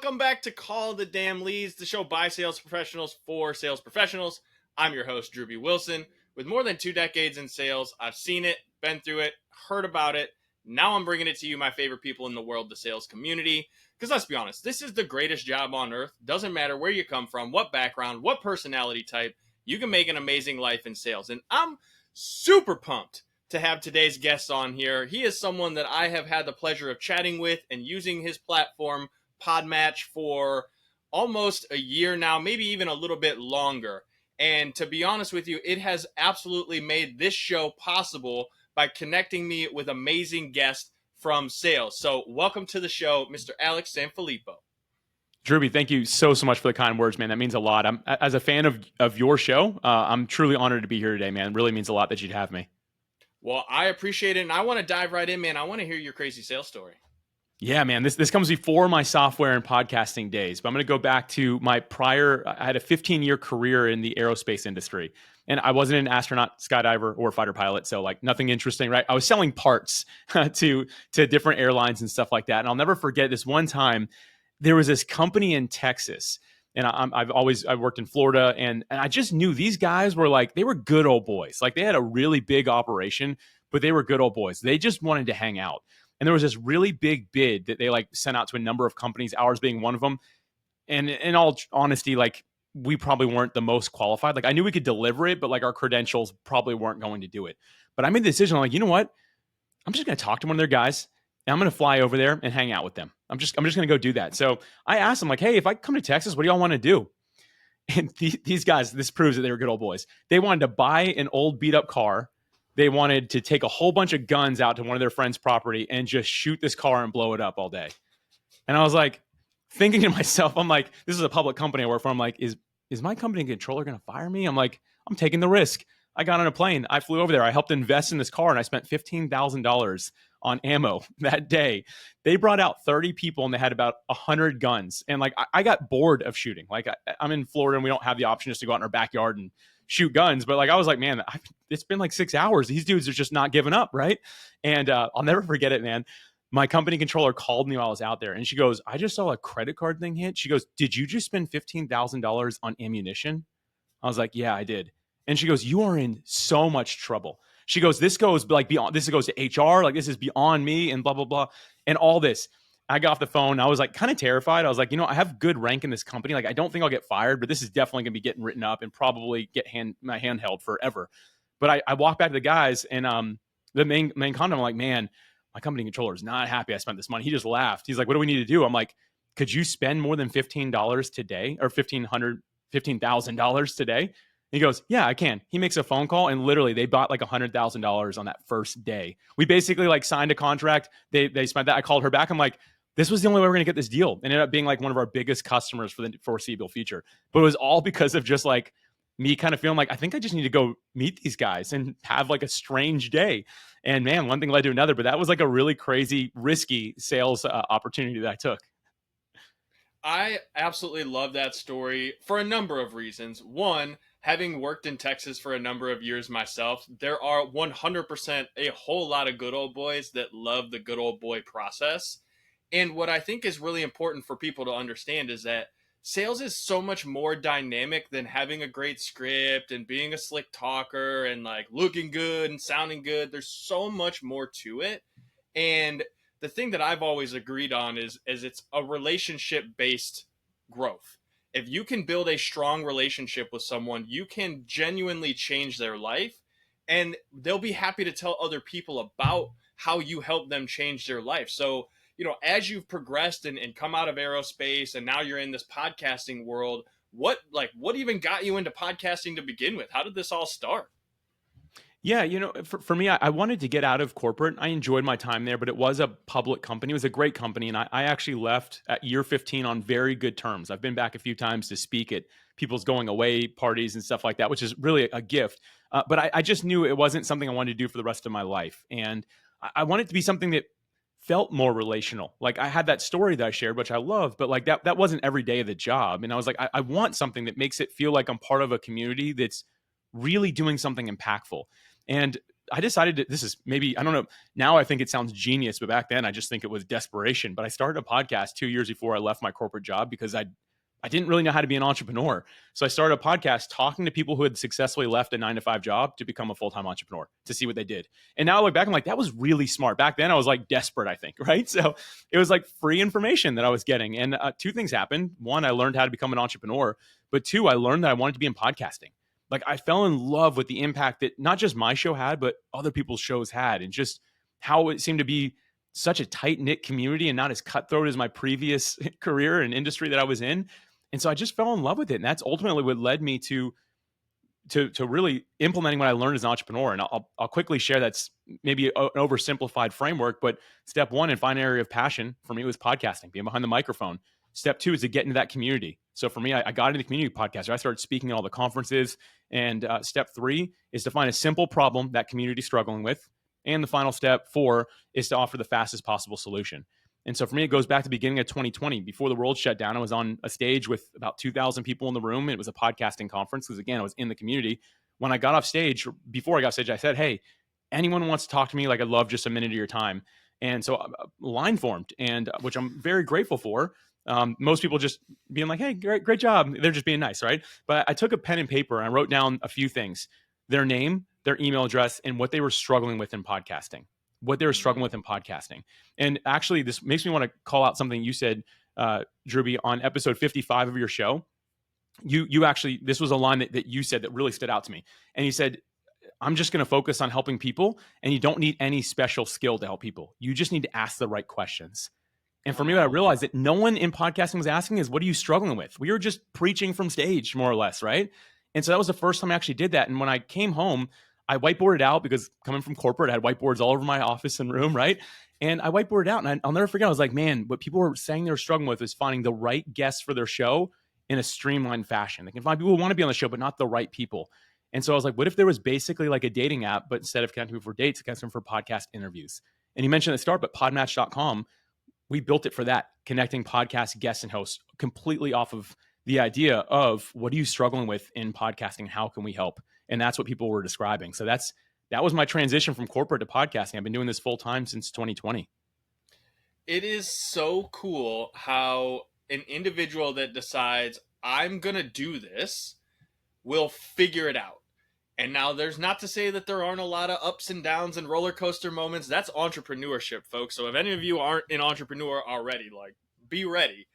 welcome back to Call the Damn Leads, the show by sales professionals for sales professionals. I'm your host, Drew B. Wilson. With more than 2 decades in sales, I've seen it, been through it, heard about it. Now I'm bringing it to you, my favorite people in the world, the sales community. Because let's be honest, this is the greatest job on earth. Doesn't matter where you come from, what background, what personality type, you can make an amazing life in sales. And I'm super pumped to have today's guest on here. He is someone that I have had the pleasure of chatting with and using his platform, PodMatch, for almost a year now, maybe even a little bit longer. And to be honest with you, it has absolutely made this show possible by connecting me with amazing guests from sales. So welcome to the show, Mr. Alex Sanfilippo. Drewby, thank you so much for the kind words, man. That means a lot. As a fan of your show, I'm truly honored to be here today, man. It really means a lot that you'd have me. Well, I appreciate it, and I want to dive right in, man. I want to hear your crazy sales story. Yeah, man, this comes before my software and podcasting days, but I'm going to go back to my prior. I had a 15-year career in the aerospace industry, and I wasn't an astronaut, skydiver, or fighter pilot, so like nothing interesting, right? I was selling parts to different airlines and stuff like that, and I'll never forget this one time. There was this company in Texas, and I've worked in Florida, and I just knew these guys were like, they were good old boys. Like they had a really big operation, but they were good old boys. They just wanted to hang out. And there was this really big bid that they like sent out to a number of companies, ours being one of them. And in all honesty, like we probably weren't the most qualified. Like I knew we could deliver it, but like our credentials probably weren't going to do it. But I made the decision, I'm like, you know what? I'm just going to talk to one of their guys and I'm going to fly over there and hang out with them. I'm just going to go do that. So I asked them like, hey, if I come to Texas, what do y'all want to do? And these guys, this proves that they were good old boys. They wanted to buy an old beat up car. They wanted to take a whole bunch of guns out to one of their friends' property and just shoot this car and blow it up all day. And I was like, thinking to myself, I'm like, this is a public company I work for. I'm like, is my company controller going to fire me? I'm like, I'm taking the risk. I got on a plane. I flew over there. I helped invest in this car and I spent $15,000 on ammo that day. They brought out 30 people and they had about 100 guns. And like, I got bored of shooting. Like I'm in Florida and we don't have the option just to go out in our backyard and shoot guns. But like, I was like, man, it's been like 6 hours. These dudes are just not giving up. Right. And I'll never forget it, man. My company controller called me while I was out there and she goes, I just saw a credit card thing hit. She goes, did you just spend $15,000 on ammunition? I was like, yeah, I did. And she goes, you are in so much trouble. She goes, this goes like beyond, this goes to HR. Like this is beyond me and blah, blah, blah. And all this. I got off the phone. I was like kind of terrified. I was like, I have good rank in this company. Like, I don't think I'll get fired, but this is definitely going to be getting written up and probably get my hand held forever. But I walked back to the guys and the main contact, I'm like, man, my company controller is not happy I spent this money. He just laughed. He's like, what do we need to do? I'm like, could you spend more than $15 today or $15,000 today? He goes, yeah, I can. He makes a phone call and literally they bought like $100,000 on that first day. We basically like signed a contract. They spent that. I called her back. I'm like, this was the only way we're going to get this deal. And it ended up being like one of our biggest customers for the foreseeable future. But it was all because of just like me kind of feeling like, I think I just need to go meet these guys and have like a strange day. And man, one thing led to another, but that was like a really crazy, risky sales opportunity that I took. I absolutely love that story for a number of reasons. One, having worked in Texas for a number of years myself, there are 100% a whole lot of good old boys that love the good old boy process. And what I think is really important for people to understand is that sales is so much more dynamic than having a great script and being a slick talker and like looking good and sounding good. There's so much more to it. And the thing that I've always agreed on is it's a relationship-based growth. If you can build a strong relationship with someone, you can genuinely change their life and they'll be happy to tell other people about how you help them change their life. So, as you've progressed and come out of aerospace and now you're in this podcasting world, what even got you into podcasting to begin with? How did this all start? Yeah, for me, I wanted to get out of corporate. I enjoyed my time there, but it was a public company. It was a great company. And I actually left at year 15 on very good terms. I've been back a few times to speak at people's going away parties and stuff like that, which is really a gift. But I just knew it wasn't something I wanted to do for the rest of my life. And I wanted it to be something that felt more relational. Like I had that story that I shared, which I loved, but like that wasn't every day of the job. And I was like, I want something that makes it feel like I'm part of a community that's really doing something impactful. And I decided to, this is maybe, I don't know. Now I think it sounds genius, but back then I just think it was desperation. But I started a podcast 2 years before I left my corporate job because I didn't really know how to be an entrepreneur. So I started a podcast talking to people who had successfully left a 9 to 5 job to become a full-time entrepreneur to see what they did. And now I look back, I'm like, that was really smart. Back then I was like desperate, I think, right? So it was like free information that I was getting. And two things happened. One, I learned how to become an entrepreneur, but two, I learned that I wanted to be in podcasting. Like I fell in love with the impact that not just my show had, but other people's shows had, and just how it seemed to be such a tight knit community and not as cutthroat as my previous career and industry that I was in. And so I just fell in love with it. And that's ultimately what led me to really implementing what I learned as an entrepreneur. And I'll quickly share that's maybe an oversimplified framework, but step one, and find an area of passion for me was podcasting, being behind the microphone. Step two is to get into that community. So for me, I got into the community podcast. I started speaking at all the conferences. And step three is to find a simple problem that community is struggling with. And the final step, four, is to offer the fastest possible solution. And so for me, it goes back to the beginning of 2020. Before the world shut down, I was on a stage with about 2,000 people in the room. It was a podcasting conference because, again, I was in the community. When I got off stage, before I got off stage, I said, hey, anyone wants to talk to me, like I'd love just a minute of your time. And so a line formed, and which I'm very grateful for. Most people just being like, hey, great job. They're just being nice, right? But I took a pen and paper and I wrote down a few things: their name, their email address, and what they were struggling with in podcasting. And actually, this makes me want to call out something you said, Drewby, on episode 55 of your show. You actually, this was a line that you said that really stood out to me. And you said, I'm just going to focus on helping people, and you don't need any special skill to help people. You just need to ask the right questions. And for me, what I realized that no one in podcasting was asking is, what are you struggling with? We were just preaching from stage, more or less, right? And so that was the first time I actually did that. And when I came home, I whiteboarded out, because coming from corporate, I had whiteboards all over my office and room, right? And I whiteboarded out, and I'll never forget. I was like, man, what people were saying they were struggling with is finding the right guests for their show in a streamlined fashion. They can find people who want to be on the show, but not the right people. And so I was like, what if there was basically like a dating app, but instead of connecting people for dates, it connects them for podcast interviews? And you mentioned at the start, but podmatch.com, we built it for that, connecting podcast guests and hosts completely off of the idea of, what are you struggling with in podcasting? How can we help? And that's what people were describing. So that was my transition from corporate to podcasting. I've been doing this full time since 2020. It is so cool how an individual that decides, I'm going to do this, will figure it out. And now, there's not to say that there aren't a lot of ups and downs and roller coaster moments. That's entrepreneurship, folks. So if any of you aren't an entrepreneur already, like, be ready.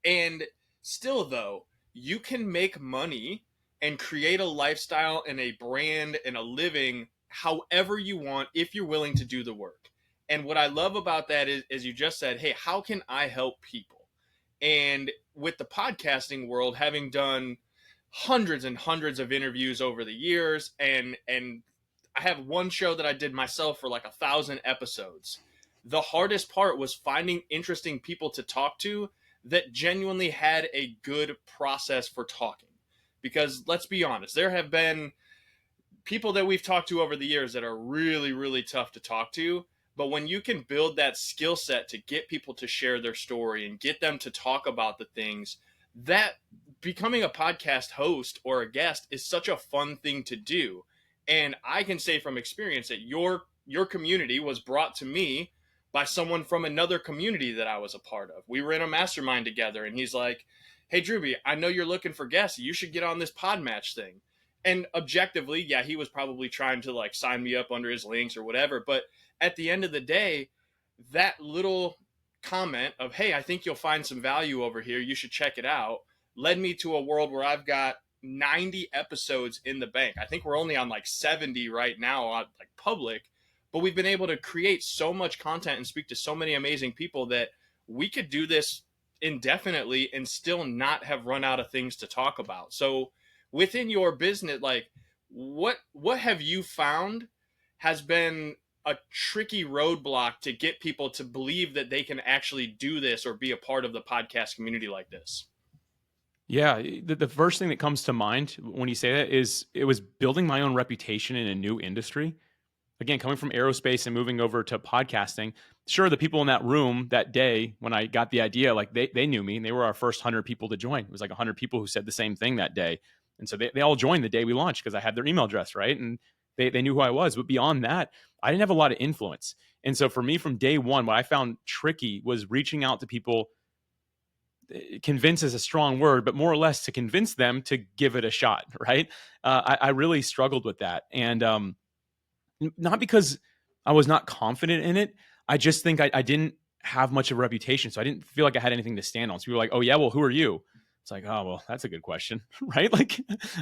And still, though, you can make money and create a lifestyle and a brand and a living however you want if you're willing to do the work. And what I love about that is, as you just said, hey, how can I help people? And with the podcasting world, having done hundreds and hundreds of interviews over the years, and I have one show that I did myself for like 1,000 episodes. The hardest part was finding interesting people to talk to that genuinely had a good process for talking. Because let's be honest, there have been people that we've talked to over the years that are really, really tough to talk to. But when you can build that skill set to get people to share their story and get them to talk about the things, that becoming a podcast host or a guest is such a fun thing to do. And I can say from experience that your community was brought to me by someone from another community that I was a part of. We were in a mastermind together, and he's like, hey, Drewby, I know you're looking for guests. You should get on this PodMatch thing. And objectively, yeah, he was probably trying to like sign me up under his links or whatever. But at the end of the day, that little comment of, hey, I think you'll find some value over here, you should check it out, led me to a world where I've got 90 episodes in the bank. I think we're only on like 70 right now on like public, but we've been able to create so much content and speak to so many amazing people that we could do this indefinitely and still not have run out of things to talk about. So within your business, like, what have you found has been a tricky roadblock to get people to believe that they can actually do this or be a part of the podcast community like this? Yeah, the first thing that comes to mind when you say that is, it was building my own reputation in a new industry. Again, coming from aerospace and moving over to podcasting, sure, the people in that room that day when I got the idea, like they knew me, and they were our first 100 people to join. It was like 100 people who said the same thing that day. And so they all joined the day we launched because I had their email address, right? And They knew who I was. But beyond that, I didn't have a lot of influence. And so for me, from day one, what I found tricky was reaching out to people. Convince is a strong word, but more or less to convince them to give it a shot, right? I really struggled with that. And not because I was not confident in it. I just think I didn't have much of a reputation. So I didn't feel like I had anything to stand on. So people were like, oh, yeah, well, who are you? It's like, oh, well, that's a good question, right? Like,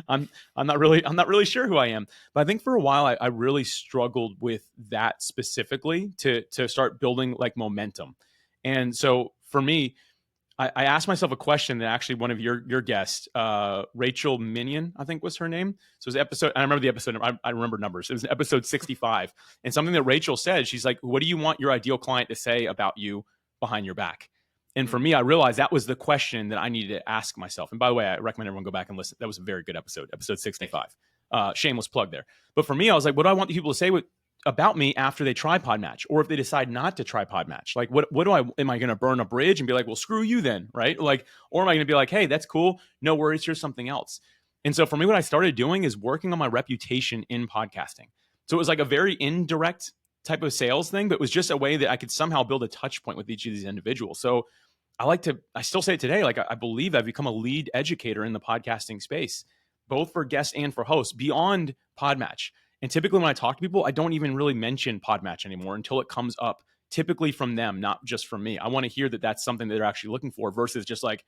I'm I'm not really sure who I am. But I think for a while, I really struggled with that specifically to start building like momentum. And so for me, I asked myself a question that actually one of your guests, Rachel Minion, I think was her name. So it was episode. I remember the episode. I remember numbers. It was episode 65, and something that Rachel said. She's like, "What do you want your ideal client to say about you behind your back?" And for me, I realized that was the question that I needed to ask myself. And by the way, I recommend everyone go back and listen. That was a very good episode, episode 65. Shameless plug there. But for me, I was like, what do I want people to say about me after they try PodMatch, or if they decide not to try PodMatch? Like, what am I going to burn a bridge and be like, well, screw you then, right? Like, or am I going to be like, hey, that's cool, no worries, here's something else. And so for me, what I started doing is working on my reputation in podcasting. So it was like a very indirect type of sales thing, but it was just a way that I could somehow build a touch point with each of these individuals. So I still say it today, like I believe I've become a lead educator in the podcasting space, both for guests and for hosts beyond PodMatch. And typically when I talk to people, I don't even really mention PodMatch anymore until it comes up, typically from them, not just from me. I want to hear that that's something that they're actually looking for versus just like,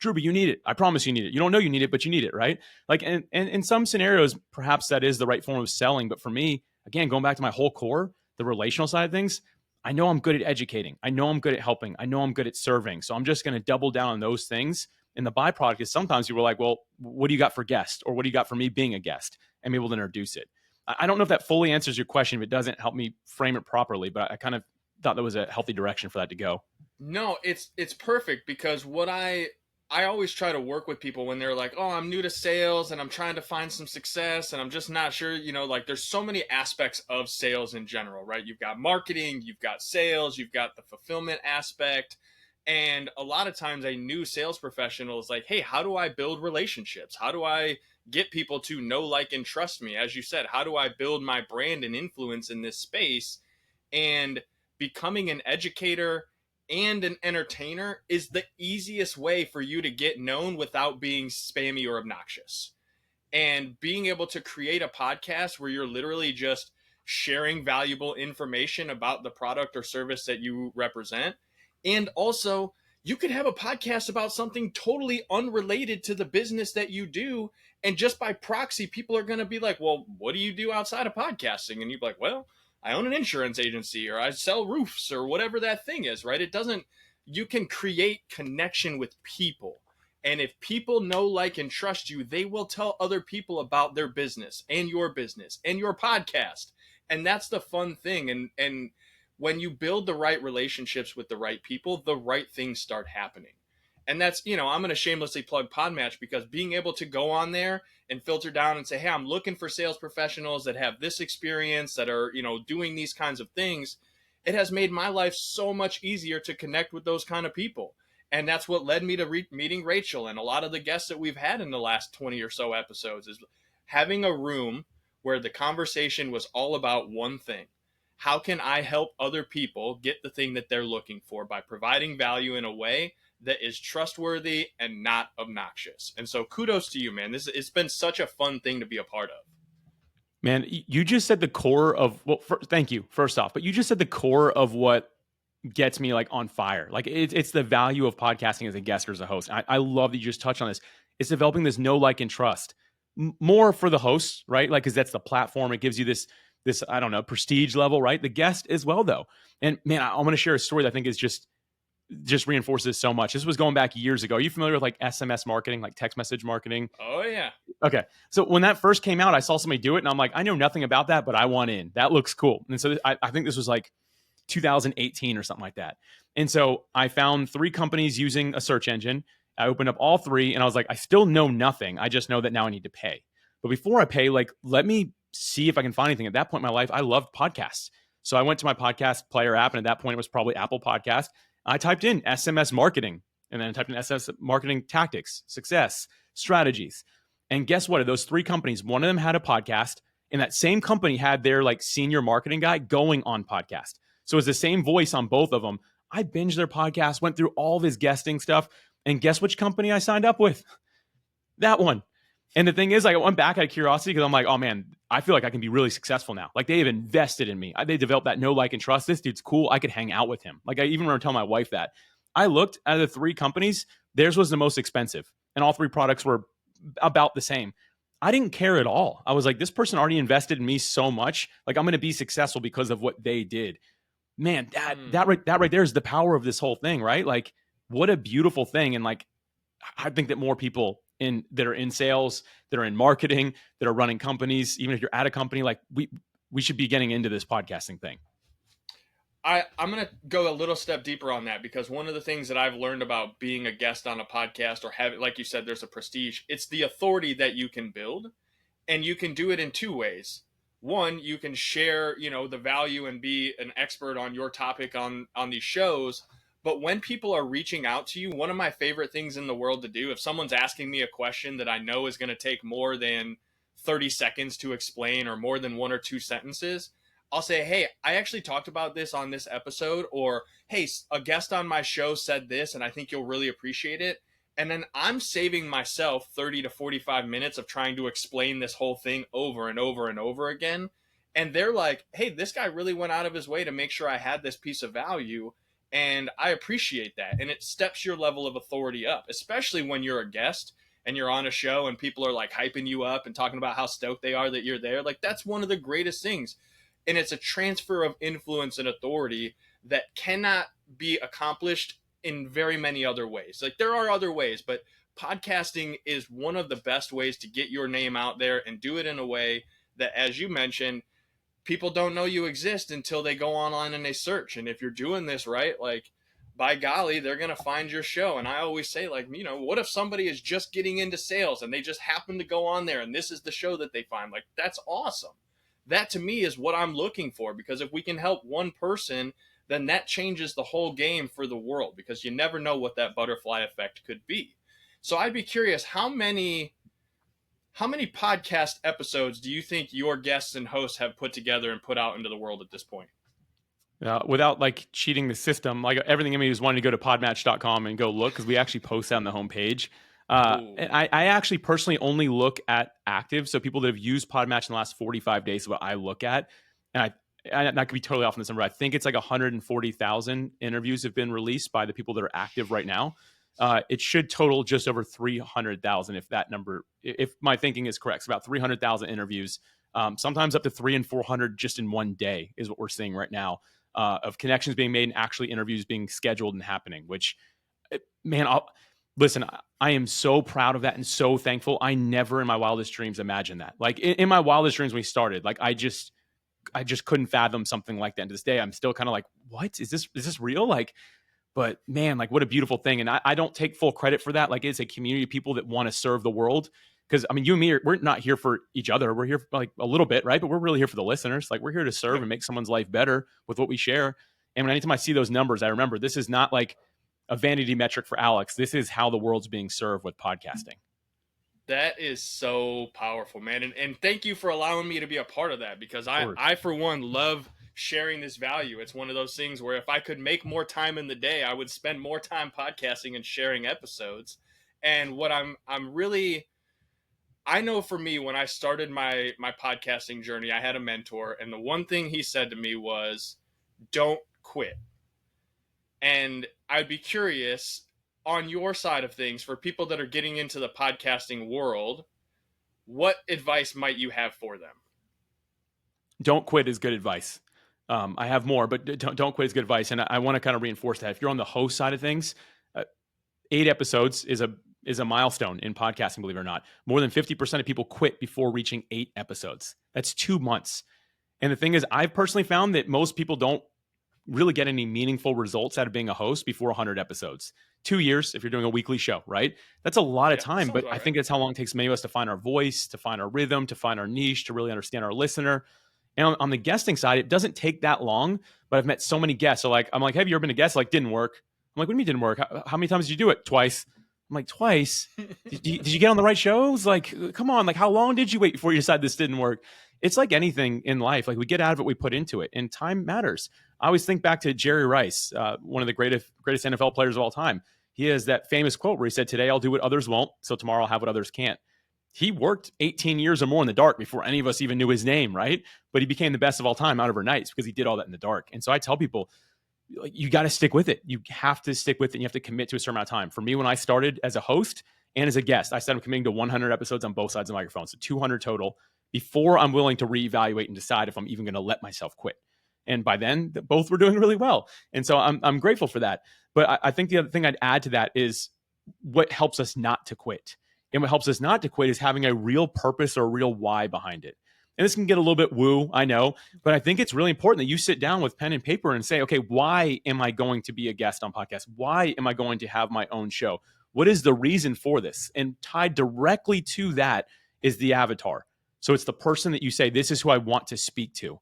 Drew, but you need it. I promise you need it. You don't know you need it, but you need it, right? Like, and in some scenarios, perhaps that is the right form of selling. But for me, again, going back to my whole core, the relational side of things, I know I'm good at educating. I know I'm good at helping. I know I'm good at serving. So I'm just going to double down on those things. And the byproduct is sometimes you were like, well, what do you got for guest? Or what do you got for me being a guest? And be able to introduce it. I don't know if that fully answers your question, if it doesn't help me frame it properly, but I kind of thought that was a healthy direction for that to go. No, it's perfect because what I always try to work with people when they're like, "Oh, I'm new to sales and I'm trying to find some success and I'm just not sure, like there's so many aspects of sales in general, right? You've got marketing, you've got sales, you've got the fulfillment aspect." And a lot of times a new sales professional is like, "Hey, how do I build relationships? How do I get people to know, like, and trust me?" As you said, how do I build my brand and influence in this space? And becoming an educator and an entertainer is the easiest way for you to get known without being spammy or obnoxious. And being able to create a podcast where you're literally just sharing valuable information about the product or service that you represent. And also, you could have a podcast about something totally unrelated to the business that you do. And just by proxy, people are going to be like, well, what do you do outside of podcasting? And you're like, well, I own an insurance agency or I sell roofs or whatever that thing is, right? It doesn't, you can create connection with people. And if people know, like, and trust you, they will tell other people about their business and your podcast. And that's the fun thing. And when you build the right relationships with the right people, the right things start happening. And that's, I'm going to shamelessly plug PodMatch because being able to go on there and filter down and say, hey, I'm looking for sales professionals that have this experience, that are, doing these kinds of things. It has made my life so much easier to connect with those kind of people. And that's what led me to meeting Rachel and a lot of the guests that we've had in the last 20 or so episodes, is having a room where the conversation was all about one thing. How can I help other people get the thing that they're looking for by providing value in a way that is trustworthy and not obnoxious? And so kudos to you, man. It's been such a fun thing to be a part of. Man, you just said the core of, well, thank you, first off, but you just said the core of what gets me like on fire. Like it's the value of podcasting as a guest or as a host. I love that you just touched on this. It's developing this know, like, and trust more for the hosts, right? Like, cause that's the platform. It gives you this, I don't know, prestige level, right? The guest as well though. And man, I'm going to share a story that I think is just reinforces so much. This was going back years ago. Are you familiar with like SMS marketing, like text message marketing? Oh yeah. Okay. So when that first came out, I saw somebody do it and I'm like, I know nothing about that, but I want in. That looks cool. And so I think this was like 2018 or something like that. And so I found 3 companies using a search engine. I opened up all 3 and I was like, I still know nothing. I just know that now I need to pay. But before I pay, like, let me see if I can find anything. At that point in my life, I loved podcasts. So I went to my podcast player app, and at that point it was probably Apple Podcast. I typed in SMS marketing, and then I typed in SMS marketing tactics, success, strategies. And guess what? Of those 3 companies, one of them had a podcast And that same company had their like senior marketing guy going on podcast. So it's the same voice on both of them. I binged their podcast, went through all of his guesting stuff, and guess which company I signed up with? That one. And the thing is, like, I went back out of curiosity because I'm like, oh man, I feel like I can be really successful now. Like, they have invested in me. They developed that know, like, and trust. This dude's cool. I could hang out with him. Like, I even remember telling my wife that. I looked at the three companies, theirs was the most expensive, and all three products were about the same. I didn't care at all. I was like, this person already invested in me so much. Like, I'm going to be successful because of what they did. Man, that right there is the power of this whole thing, right? Like, what a beautiful thing. And like, I think that more people that are in sales, that are in marketing, that are running companies, even if you're at a company, like we should be getting into this podcasting thing. I'm going to go a little step deeper on that, because one of the things that I've learned about being a guest on a podcast, or having, like you said, there's a prestige. It's the authority that you can build, and you can do it in two ways. One, you can share, the value and be an expert on your topic on these shows. But when people are reaching out to you, one of my favorite things in the world to do, if someone's asking me a question that I know is going to take more than 30 seconds to explain, or more than one or two sentences, I'll say, hey, I actually talked about this on this episode, or hey, a guest on my show said this, and I think you'll really appreciate it. And then I'm saving myself 30 to 45 minutes of trying to explain this whole thing over and over and over again. And they're like, hey, this guy really went out of his way to make sure I had this piece of value. And I appreciate that. And it steps your level of authority up, especially when you're a guest and you're on a show and people are like hyping you up and talking about how stoked they are that you're there. Like, that's one of the greatest things. And it's a transfer of influence and authority that cannot be accomplished in very many other ways. Like, there are other ways, but podcasting is one of the best ways to get your name out there, and do it in a way that, as you mentioned, people don't know you exist until they go online and they search. And if you're doing this right, like, by golly, they're going to find your show. And I always say, like, what if somebody is just getting into sales and they just happen to go on there and this is the show that they find? Like, that's awesome. That to me is what I'm looking for, because if we can help one person, then that changes the whole game for the world, because you never know what that butterfly effect could be. So I'd be curious, how many podcast episodes do you think your guests and hosts have put together and put out into the world at this point? Without like cheating the system, like everything in me is wanting to go to podmatch.com and go look, because we actually post that on the homepage. And I actually personally only look at active. So people that have used PodMatch in the last 45 days is what I look at. And I could be totally off on this number. I think it's like 140,000 interviews have been released by the people that are active right now. It should total just over 300,000 if my thinking is correct. It's about 300,000 interviews, sometimes up to 300 and 400 just in one day is what we're seeing right now, of connections being made and actually interviews being scheduled and happening, which, man, listen, I am so proud of that and so thankful. I never in my wildest dreams imagined that. Like, in my wildest dreams when we started, like, I just couldn't fathom something like that. To this day, I'm still kind of like, what is this real? Like, but man, like, what a beautiful thing. And I don't take full credit for that. Like, it's a community of people that want to serve the world. Because I mean, you and me, we're not here for each other. We're here for, like, a little bit, right? But we're really here for the listeners. Like, we're here to serve and make someone's life better with what we share. And anytime I see those numbers, I remember this is not like a vanity metric for Alex. This is how the world's being served with podcasting. That is so powerful, man. And thank you for allowing me to be a part of that, because I, for one, love sharing this value. It's one of those things where if I could make more time in the day, I would spend more time podcasting and sharing episodes. And what I know for me, when I started my podcasting journey, I had a mentor, and the one thing he said to me was, don't quit. And I'd be curious, on your side of things, for people that are getting into the podcasting world, what advice might you have for them? Don't quit is good advice. I have more, but don't quit is good advice. And I want to kind of reinforce that. If you're on the host side of things, 8 episodes is a milestone in podcasting, believe it or not. More than 50% of people quit before reaching 8 episodes. That's 2 months. And the thing is, I've personally found that most people don't really get any meaningful results out of being a host before 100 episodes. 2 years if you're doing a weekly show, right? That's a lot of time, but I think that's how long it takes many of us to find our voice, to find our rhythm, to find our niche, to really understand our listener. And on the guesting side, it doesn't take that long, but I've met so many guests. So like, I'm like, have you ever been a guest? Like, didn't work. I'm like, what do you mean didn't work? How many times did you do it? Twice. I'm like, twice? Did you get on the right shows? Like, come on. Like, how long did you wait before you decided this didn't work? it's like anything in life. Like we get out of it, we put into it, and time matters. I always think back to Jerry Rice, one of the greatest NFL players of all time. He has that famous quote where he said, "Today I'll do what others won't, so tomorrow I'll have what others can't." He worked 18 years or more in the dark before any of us even knew his name, right? But he became the best of all time out overnight because he did all that in the dark. And so I tell people, you got to stick with it. You have to stick with it. And you have to commit to a certain amount of time. For me, when I started as a host and as a guest, I said I'm committing to 100 episodes on both sides of the microphone, so 200 total, before I'm willing to reevaluate and decide if I'm even going to let myself quit. And by then, both were doing really well. And so I'm grateful for that. But I think the other thing I'd add to that is what helps us not to quit. And what helps us not to quit is having a real purpose or a real why behind it. And this can get a little bit woo, I know, but I think it's really important that you sit down with pen and paper and say, okay, why am I going to be a guest on podcasts? Why am I going to have my own show? What is the reason for this? And tied directly to that is the avatar. So it's the person that you say, this is who I want to speak to.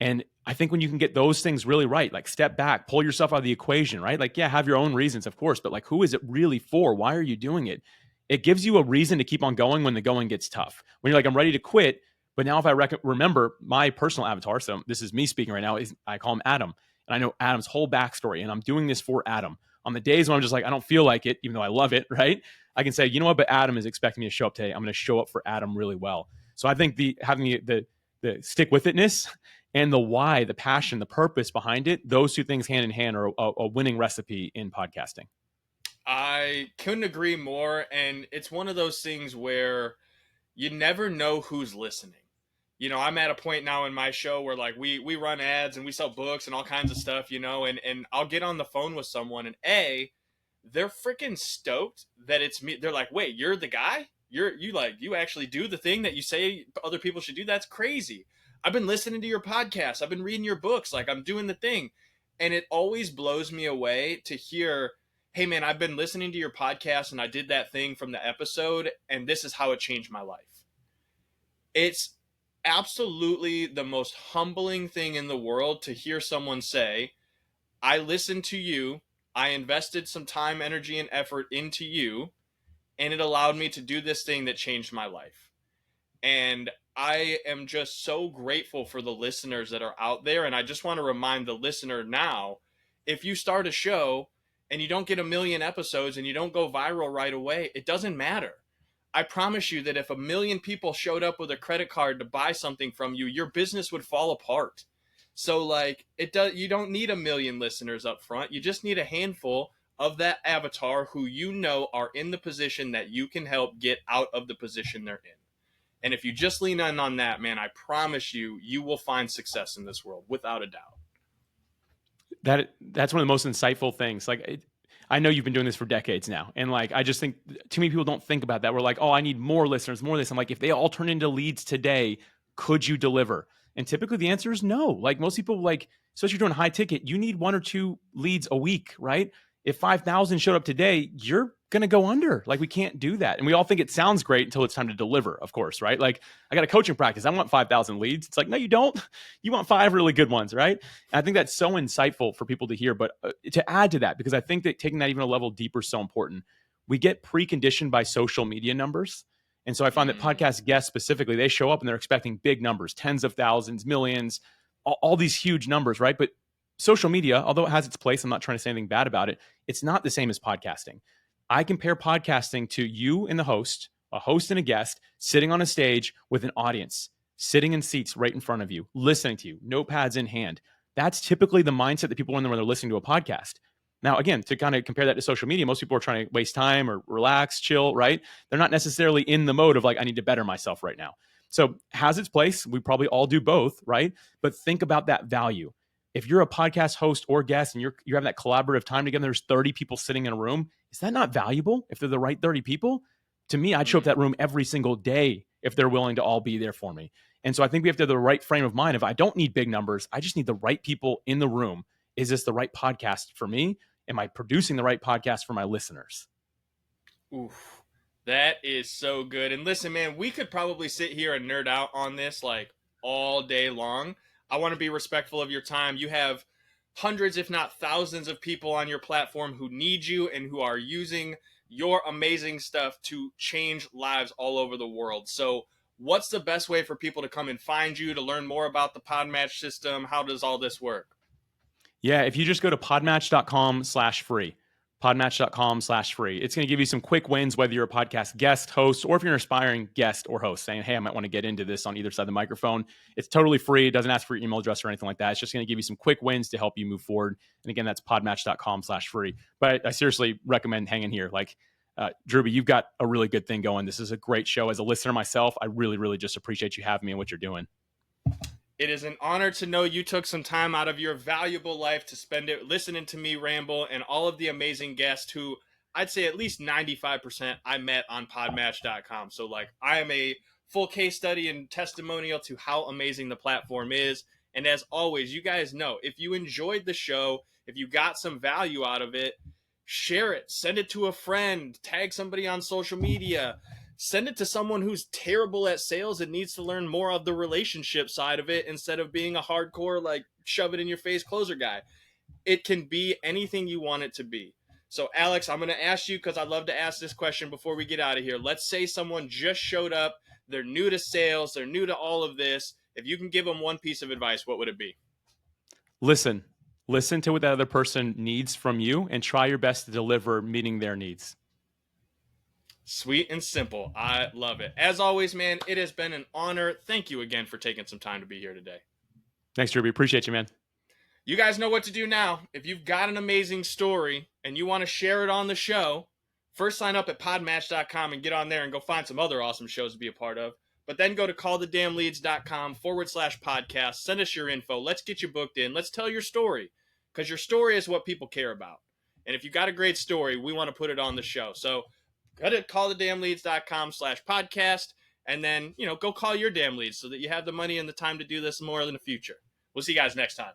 And I think when you can get those things really right, like step back, pull yourself out of the equation, right? Like, yeah, have your own reasons, of course, but like, who is it really for? Why are you doing it? It gives you a reason to keep on going when the going gets tough. When you're like, I'm ready to quit, but now if I remember my personal avatar, so this is me speaking right now, is I call him Adam. And I know Adam's whole backstory, and I'm doing this for Adam. On the days when I'm just like, I don't feel like it, even though I love it, right? I can say, you know what, but Adam is expecting me to show up today. I'm going to show up for Adam really well. So I think having the stick with itness and the why, the passion, the purpose behind it, those two things hand in hand are a winning recipe in podcasting. I couldn't agree more. And it's one of those things where you never know who's listening. You know, I'm at a point now in my show where like we run ads and we sell books and all kinds of stuff, you know, and I'll get on the phone with someone and they're freaking stoked that it's me. They're like, wait, you're the guy? You actually do the thing that you say other people should do? That's crazy. I've been listening to your podcast. I've been reading your books. Like I'm doing the thing. And it always blows me away to hear, hey man, I've been listening to your podcast and I did that thing from the episode and this is how it changed my life. It's absolutely the most humbling thing in the world to hear someone say, I listened to you, I invested some time, energy, and effort into you, and it allowed me to do this thing that changed my life. And I am just so grateful for the listeners that are out there. And I just want to remind the listener now, if you start a show and you don't get a million episodes and you don't go viral right away, it doesn't matter. I promise you that if a million people showed up with a credit card to buy something from you, your business would fall apart. So like you don't need a million listeners up front. You just need a handful of that avatar who you know are in the position that you can help get out of the position they're in. And if you just lean in on that, man, I promise you, you will find success in this world without a doubt. That's one of the most insightful things. Like, I know you've been doing this for decades now. And like, I just think too many people don't think about that. We're like, oh, I need more listeners, more of this. I'm like, if they all turn into leads today, could you deliver? And typically the answer is no. Like most people, like, especially doing high ticket, you need 1 or 2 leads a week, right? If 5,000 showed up today, you're going to go under. Like we can't do that. And we all think it sounds great until it's time to deliver, of course, right? Like I got a coaching practice. I want 5,000 leads. It's like, no, you don't. You want 5 really good ones, right? And I think that's so insightful for people to hear. But to add to that, because I think that taking that even a level deeper is so important. We get preconditioned by social media numbers. And so I find that podcast guests specifically, they show up and they're expecting big numbers, tens of thousands, millions, all these huge numbers, right? But social media, although it has its place, I'm not trying to say anything bad about it. It's not the same as podcasting. I compare podcasting to you and the host, a host and a guest, sitting on a stage with an audience, sitting in seats right in front of you, listening to you, notepads in hand. That's typically the mindset that people are in when they're listening to a podcast. Now, again, to kind of compare that to social media, most people are trying to waste time or relax, chill, right? They're not necessarily in the mode of like, I need to better myself right now. So has its place. We probably all do both, right? But think about that value. If you're a podcast host or guest and you're having that collaborative time together, there's 30 people sitting in a room. Is that not valuable if they're the right 30 people? To me, I'd show up that room every single day if they're willing to all be there for me. And so I think we have to have the right frame of mind. If I don't need big numbers, I just need the right people in the room. Is this the right podcast for me? Am I producing the right podcast for my listeners? Oof, that is so good. And listen, man, we could probably sit here and nerd out on this like all day long. I want to be respectful of your time. You have hundreds, if not thousands, of people on your platform who need you and who are using your amazing stuff to change lives all over the world. So what's the best way for people to come and find you, to learn more about the PodMatch system? How does all this work? Yeah, if you just go to podmatch.com/free, podmatch.com/free, it's going to give you some quick wins, whether you're a podcast guest, host, or if you're an aspiring guest or host saying, hey, I might want to get into this on either side of the microphone. It's totally free. It doesn't ask for your email address or anything like that. It's just going to give you some quick wins to help you move forward. And again, that's podmatch.com/free. But I seriously recommend hanging here. Like, Drewby, you've got a really good thing going. This is a great show. As a listener myself, I really, really just appreciate you having me and what you're doing. It is an honor to know you took some time out of your valuable life to spend it listening to me ramble, and all of the amazing guests who I'd say at least 95% I met on podmatch.com. So like, I am a full case study and testimonial to how amazing the platform is. And as always, you guys know, if you enjoyed the show, if you got some value out of it, share it, send it to a friend, tag somebody on social media, send it to someone who's terrible at sales and needs to learn more of the relationship side of it instead of being a hardcore, like, shove it in your face closer guy. It can be anything you want it to be. So Alex, I'm going to ask you, because I love to ask this question before we get out of here. Let's say someone just showed up, they're new to sales, they're new to all of this. If you can give them one piece of advice, what would it be? Listen to what that other person needs from you and try your best to deliver meeting their needs. Sweet and simple. I love it. As always, man, it has been an honor. Thank you again for taking some time to be here today. Thanks, Drewby. Appreciate you, man. You guys know what to do now. If you've got an amazing story and you want to share it on the show, first sign up at podmatch.com and get on there and go find some other awesome shows to be a part of. But then go to callthedamnleads.com/podcast. Send us your info. Let's get you booked in. Let's tell your story, because your story is what people care about. And if you got a great story, we want to put it on the show. So go to callthedamnleads.com/podcast, and then, go call your damn leads so that you have the money and the time to do this more in the future. We'll see you guys next time.